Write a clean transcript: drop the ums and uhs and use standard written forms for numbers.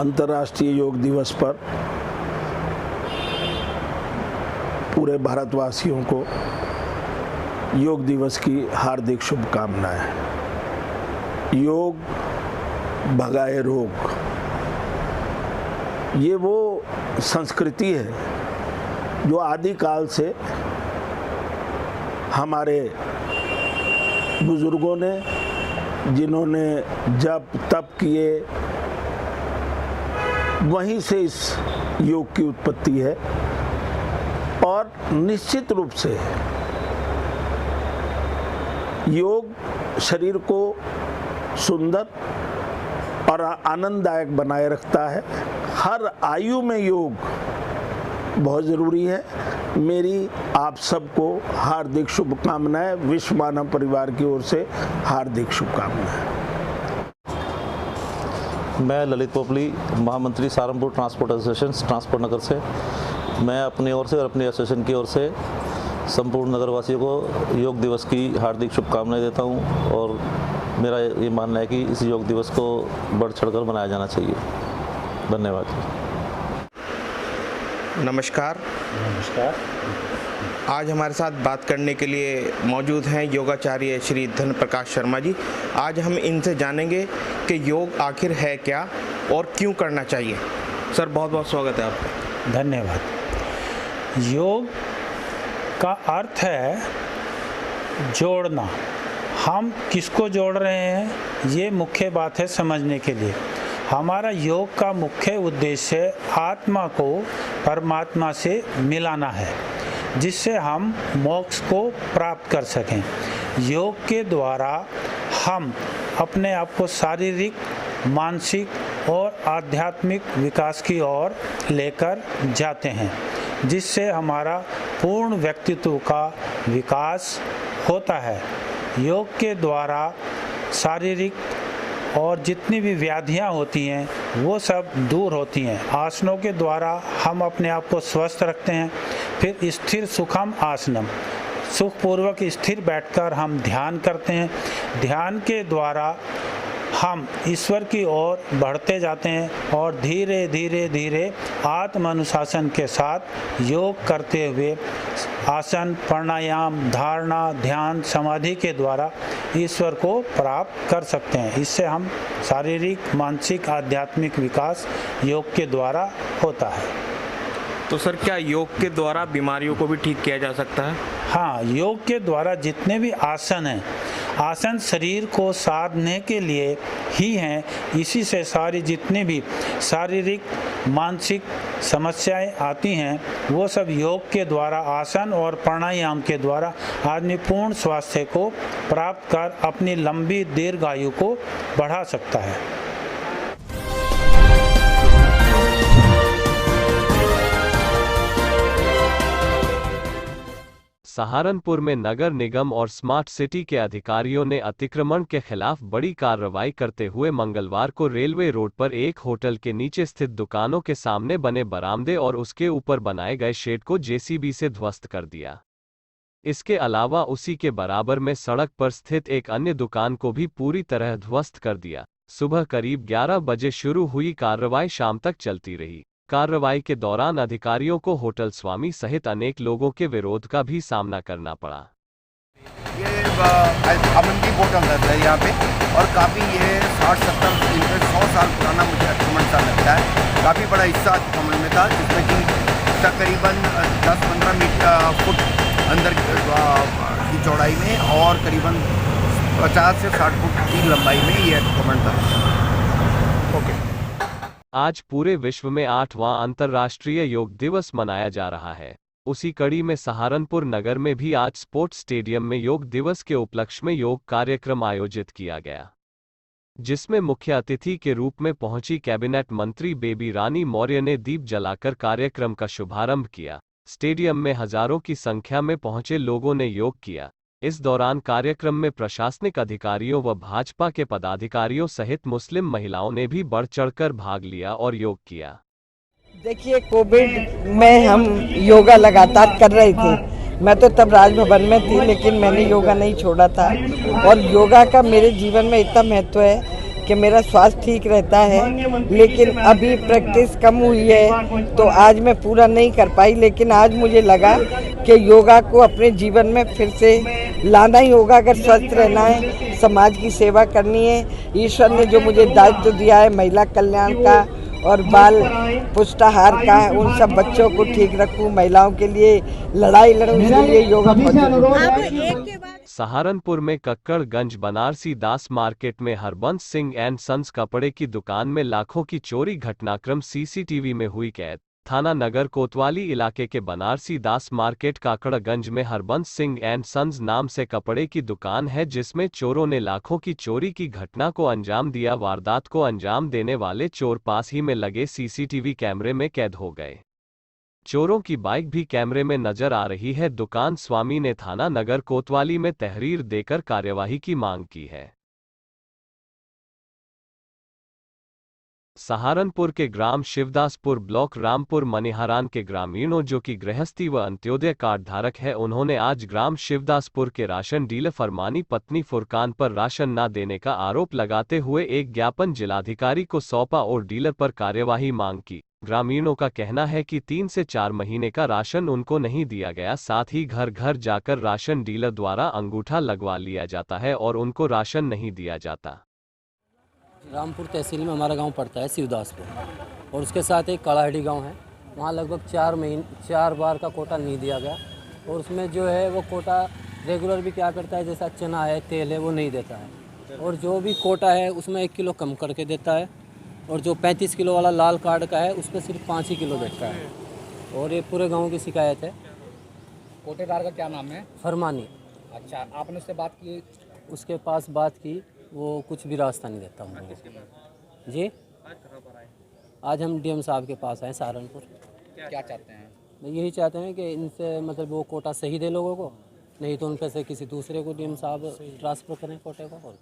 अंतर्राष्ट्रीय योग दिवस पर पूरे भारतवासियों को योग दिवस की हार्दिक शुभकामनाएं। योग भगाए रोग, ये वो संस्कृति है जो आदिकाल से हमारे बुजुर्गों ने, जिन्होंने जप तप किए, वहीं से इस योग की उत्पत्ति है। और निश्चित रूप से योग शरीर को सुंदर और आनंददायक बनाए रखता है। हर आयु में योग बहुत ज़रूरी है। मेरी आप सबको हार्दिक शुभकामनाएं। विश्व मानव परिवार की ओर से हार्दिक शुभकामनाएं। मैं ललित पोपली, महामंत्री सहारनपुर ट्रांसपोर्ट एसोसिएशन ट्रांसपोर्ट नगर से। मैं अपनी ओर से और अपनी एसोसिएशन की ओर से संपूर्ण नगरवासियों को योग दिवस की हार्दिक शुभकामनाएं देता हूं और मेरा ये मानना है कि इस योग दिवस को बढ़ चढ़कर मनाया जाना चाहिए। धन्यवाद। नमस्कार। आज हमारे साथ बात करने के लिए मौजूद हैं योगाचार्य श्री धन प्रकाश शर्मा जी। आज हम इनसे जानेंगे कि योग आखिर है क्या और क्यों करना चाहिए। सर, बहुत बहुत स्वागत है आपका। धन्यवाद। योग का अर्थ है जोड़ना। हम किसको जोड़ रहे हैं, ये मुख्य बात है समझने के लिए। हमारा योग का मुख्य उद्देश्य आत्मा को परमात्मा से मिलाना है, जिससे हम मोक्ष को प्राप्त कर सकें। योग के द्वारा हम अपने आप को शारीरिक, मानसिक और आध्यात्मिक विकास की ओर लेकर जाते हैं, जिससे हमारा पूर्ण व्यक्तित्व का विकास होता है। योग के द्वारा शारीरिक और जितनी भी व्याधियां होती हैं वो सब दूर होती हैं। आसनों के द्वारा हम अपने आप को स्वस्थ रखते हैं। फिर स्थिर सुखम आसनम, सुखपूर्वक स्थिर बैठकर हम ध्यान करते हैं। ध्यान के द्वारा हम ईश्वर की ओर बढ़ते जाते हैं और धीरे धीरे धीरे आत्म अनुशासन के साथ योग करते हुए आसन, प्राणायाम, धारणा, ध्यान, समाधि के द्वारा ईश्वर को प्राप्त कर सकते हैं। इससे हम शारीरिक, मानसिक, आध्यात्मिक विकास योग के द्वारा होता है। तो सर, क्या योग के द्वारा बीमारियों को भी ठीक किया जा सकता है? हाँ, योग के द्वारा जितने भी आसन हैं, आसन शरीर को साधने के लिए ही हैं। इसी से सारी जितनी भी शारीरिक, मानसिक समस्याएं आती हैं वो सब योग के द्वारा, आसन और प्राणायाम के द्वारा आदमी पूर्ण स्वास्थ्य को प्राप्त कर अपनी लंबी दीर्घायु को बढ़ा सकता है। सहारनपुर में नगर निगम और स्मार्ट सिटी के अधिकारियों ने अतिक्रमण के खिलाफ बड़ी कार्रवाई करते हुए मंगलवार को रेलवे रोड पर एक होटल के नीचे स्थित दुकानों के सामने बने बरामदे और उसके ऊपर बनाए गए शेड को जेसीबी से ध्वस्त कर दिया। इसके अलावा उसी के बराबर में सड़क पर स्थित एक अन्य दुकान को भी पूरी तरह ध्वस्त कर दिया। सुबह करीब 11 बजे शुरू हुई कार्रवाई शाम तक चलती रही। कार्रवाई के दौरान अधिकारियों को होटल स्वामी सहित अनेक लोगों के विरोध का भी सामना करना पड़ा। ये अमनदीप होटल है यहाँ पे और काफ़ी ये 60-70 100 साल पुराना मुझे अतिक्रमण सा लगता है। काफ़ी बड़ा हिस्सा अतिक्रमण में था, जिसमें कि तकरीबन 10-15 फुट अंदर की चौड़ाई में और करीबन 50 से 60 फुट की लंबाई में ये अतिक्रमण था। ओके। आज पूरे विश्व में 8वां अंतर्राष्ट्रीय योग दिवस मनाया जा रहा है। उसी कड़ी में सहारनपुर नगर में भी आज स्पोर्ट्स स्टेडियम में योग दिवस के उपलक्ष्य में योग कार्यक्रम आयोजित किया गया, जिसमें मुख्य अतिथि के रूप में पहुंची कैबिनेट मंत्री बेबी रानी मौर्य ने दीप जलाकर कार्यक्रम का शुभारंभ किया। स्टेडियम में हजारों की संख्या में पहुंचे लोगों ने योग किया। इस दौरान कार्यक्रम में प्रशासनिक अधिकारियों व भाजपा के पदाधिकारियों सहित मुस्लिम महिलाओं ने भी बढ़ चढ़कर भाग लिया और योग किया। देखिए, कोविड में हम योगा लगातार कर रहे थे। मैं तो तब राजभवन में थी, लेकिन मैंने योगा नहीं छोड़ा था और योगा का मेरे जीवन में इतना महत्व है कि मेरा स्वास्थ्य ठीक रहता है, लेकिन अभी प्रैक्टिस कम हुई है तो आज मैं पूरा नहीं कर पाई। लेकिन आज मुझे लगा कि योगा को अपने जीवन में फिर से लाना ही होगा। अगर स्वस्थ रहना है, समाज की सेवा करनी है, ईश्वर ने जो मुझे दायित्व दिया है महिला कल्याण का और बाल पुष्टाहार का, उन सब बच्चों को ठीक रखूं, महिलाओं के लिए लड़ाई लड़ूं, इसके लिए योगा बहुत जरूरी है। सहारनपुर में कक्कड़गंज बनारसी दास मार्केट में हरबंस सिंह एंड सन्स कपड़े की दुकान में लाखों की चोरी घटनाक्रम सीसीटीवी में हुई कैद। थाना नगर कोतवाली इलाके के बनारसी दास मार्केट काकड़गंज में हरबंस सिंह एंड सन्स नाम से कपड़े की दुकान है, जिसमें चोरों ने लाखों की चोरी की घटना को अंजाम दिया। वारदात को अंजाम देने वाले चोर पास ही में लगे सीसीटीवी कैमरे में कैद हो गए। चोरों की बाइक भी कैमरे में नजर आ रही है। दुकान स्वामी ने थाना नगर कोतवाली में तहरीर देकर कार्यवाही की मांग की है। सहारनपुर के ग्राम शिवदासपुर ब्लॉक रामपुर मनिहारान के ग्रामीणों जो कि गृहस्थी व अंत्योदय कार्ड धारक है, उन्होंने आज ग्राम शिवदासपुर के राशन डीलर फरमानी पत्नी फुरकान पर राशन न देने का आरोप लगाते हुए एक ज्ञापन जिलाधिकारी को सौंपा और डीलर पर कार्यवाही मांग की। ग्रामीणों का कहना है कि 3 से 4 महीने का राशन उनको नहीं दिया गया, साथ ही घर घर जाकर राशन डीलर द्वारा अंगूठा लगवा लिया जाता है और उनको राशन नहीं दिया जाता। रामपुर तहसील में हमारा गांव पड़ता है शिवदासपुर, और उसके साथ एक कड़ाहड़ी गांव है। वहाँ लगभग 4 बार का कोटा नहीं दिया गया, और उसमें जो है वो कोटा रेगुलर भी क्या करता है, जैसा चना है, तेल है, वो नहीं देता है, और जो भी कोटा है उसमें 1 किलो कम करके देता है, और जो 35 किलो वाला लाल कार्ड का है उस पर सिर्फ 5 ही किलो देता है। और ये पूरे गाँव की शिकायत है। कोटेदार का क्या नाम है? फरमानी। अच्छा, आपने उससे बात की? उसके पास बात की, वो कुछ भी रास्ता नहीं देता हूँ जी। आज हम डीएम साहब के पास आए सहारनपुर। क्या चाहते हैं? यही चाहते हैं कि इनसे मतलब वो कोटा सही दे लोगों को, नहीं तो उन पे से किसी दूसरे को डीएम साहब ट्रांसफ़र करें कोटे को। और